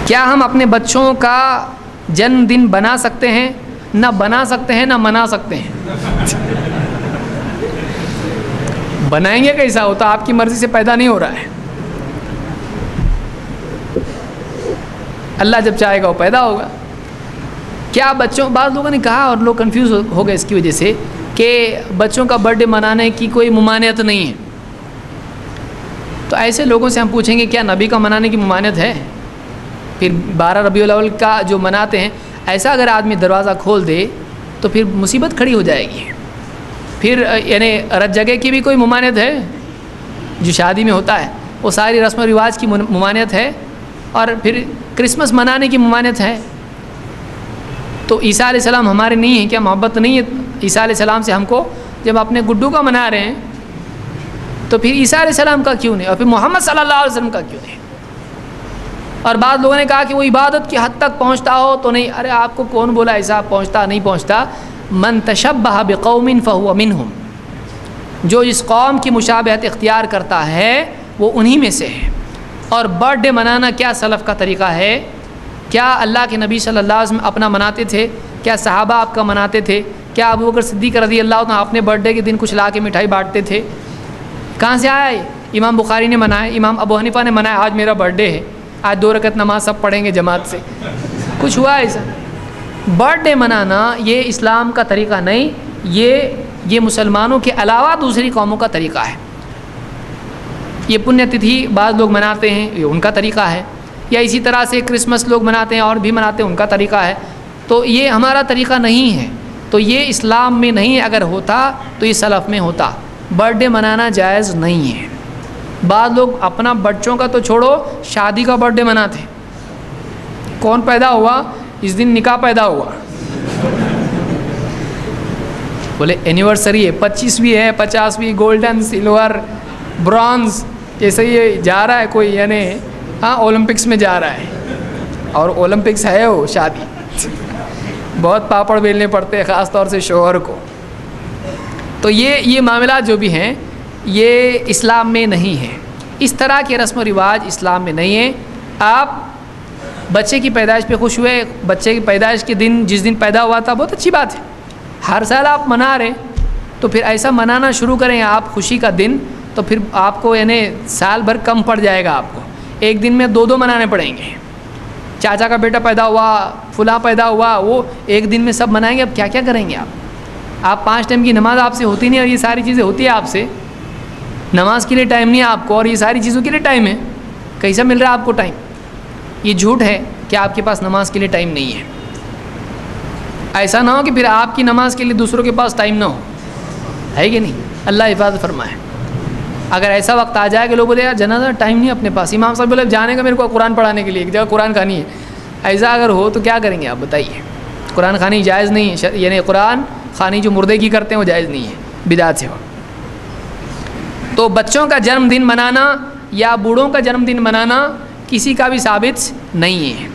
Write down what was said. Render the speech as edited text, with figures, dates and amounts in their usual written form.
کیا ہم اپنے بچوں کا جنم دن بنا سکتے ہیں؟ نہ بنا سکتے ہیں نہ منا سکتے ہیں. بنائیں گے کیسا؟ ہوتا آپ کی مرضی سے پیدا نہیں ہو رہا ہے. اللہ جب چاہے گا وہ پیدا ہوگا. کیا بچوں، بعض لوگوں نے کہا اور لوگ کنفیوز ہو گئے اس کی وجہ سے کہ بچوں کا برتھ ڈے منانے کی کوئی ممانعت نہیں ہے. تو ایسے لوگوں سے ہم پوچھیں گے کیا نبی کا منانے کی ممانعت ہے؟ پھر 12 ربیع الاول کا جو مناتے ہیں، ایسا اگر آدمی دروازہ کھول دے تو پھر مصیبت کھڑی ہو جائے گی. پھر یعنی رت جگہ کی بھی کوئی ممانعت ہے جو شادی میں ہوتا ہے، وہ ساری رسم و رواج کی ممانعت ہے. اور پھر کرسمس منانے کی ممانعت ہے. تو عیسیٰ علیہ السلام ہمارے نہیں ہیں کیا؟ محبت نہیں ہے عیسیٰ علیہ السلام سے ہم کو؟ جب اپنے گڈو کا منا رہے ہیں تو پھر عیسیٰ علیہ السلام کا کیوں نہیں؟ اور پھر محمد صلی اللہ علیہ وسلم کا کیوں نہیں؟ اور بعض لوگوں نے کہا کہ وہ عبادت کی حد تک پہنچتا ہو تو نہیں. ارے آپ کو کون بولا ایسا پہنچتا نہیں پہنچتا؟ من تشبہ بقوم فہو منہم، جو اس قوم کی مشابہت اختیار کرتا ہے وہ انہی میں سے ہے. اور برتھ ڈے منانا کیا سلف کا طریقہ ہے؟ کیا اللہ کے نبی صلی اللہ علیہ وسلم اپنا مناتے تھے؟ کیا صحابہ آپ کا مناتے تھے؟ کیا ابو بکر صدیق رضی اللہ عنہ اپنے برتھ ڈے کے دن کچھ لا کے مٹھائی بانٹتے تھے؟ کہاں سے آیا ہے؟ امام بخاری نے منایا، امام ابو حنیفہ نے منایا، آج میرا برتھ ڈے ہے، آج 2 رکعت نماز سب پڑھیں گے جماعت سے. کچھ ہوا ایسا؟ برتھ ڈے منانا یہ اسلام کا طریقہ نہیں، یہ مسلمانوں کے علاوہ دوسری قوموں کا طریقہ ہے. یہ پنیہ تتھی بعض لوگ مناتے ہیں، یہ ان کا طریقہ ہے. یا اسی طرح سے کرسمس لوگ مناتے ہیں اور بھی مناتے ہیں، ان کا طریقہ ہے. تو یہ ہمارا طریقہ نہیں ہے. تو یہ اسلام میں نہیں، اگر ہوتا تو یہ سلف میں ہوتا. برتھ ڈے منانا جائز نہیں ہے. بعض لوگ اپنا بچوں کا تو چھوڑو، شادی کا برتھ ڈے مناتے. کون پیدا ہوا؟ اس دن نکاح پیدا ہوا. بولے اینیورسری ہے، 25ویں ہے، 50ویں، گولڈن، سلور، برانز، جیسے یہ جا رہا ہے کوئی، یعنی ہاں اولمپکس میں جا رہا ہے. اور اولمپکس ہے وہ شادی، بہت پاپڑ بیلنے پڑتے ہیں خاص طور سے شوہر کو. تو یہ معاملات جو بھی ہیں یہ اسلام میں نہیں ہیں. اس طرح کے رسم و رواج اسلام میں نہیں ہیں. آپ بچے کی پیدائش پہ خوش ہوئے، بچے کی پیدائش کے دن جس دن پیدا ہوا تھا، بہت اچھی بات ہے. ہر سال آپ منا رہے تو پھر ایسا منانا شروع کریں آپ خوشی کا دن، تو پھر آپ کو یعنی سال بھر کم پڑ جائے گا. آپ کو ایک دن میں 2 منانے پڑیں گے. چاچا کا بیٹا پیدا ہوا، فلاں پیدا ہوا، وہ ایک دن میں سب منائیں گے. اب کیا کیا کریں گے آپ 5 ٹائم کی نماز آپ سے ہوتی نہیں، اور یہ ساری چیزیں ہوتی ہیں آپ سے. نماز کے لیے ٹائم نہیں ہے آپ کو، اور یہ ساری چیزوں کے لیے ٹائم ہے. کیسا مل رہا ہے آپ کو ٹائم؟ یہ جھوٹ ہے کہ آپ کے پاس نماز کے لیے ٹائم نہیں ہے. ایسا نہ ہو کہ پھر آپ کی نماز کے لیے دوسروں کے پاس ٹائم نہ ہو، ہے کہ نہیں؟ اللہ حفاظت فرمائے. اگر ایسا وقت آ جائے کہ لوگ بولے یار جنازہ ٹائم نہیں اپنے پاس، امام صاحب بولے جانے کا میرے کو قرآن پڑھانے کے لیے ایک جگہ قرآن خوانی ہے، ایسا اگر ہو تو کیا کریں گے آپ بتائیے؟ قرآن خوانی جائز نہیں ہے، یعنی قرآن خوانی جو مردے کی کرتے ہیں وہ جائز نہیں ہے، بدعت ہے وہ. تو بچوں کا جنم دن منانا یا بوڑھوں کا جنم دن منانا کسی کا بھی ثابت نہیں ہے.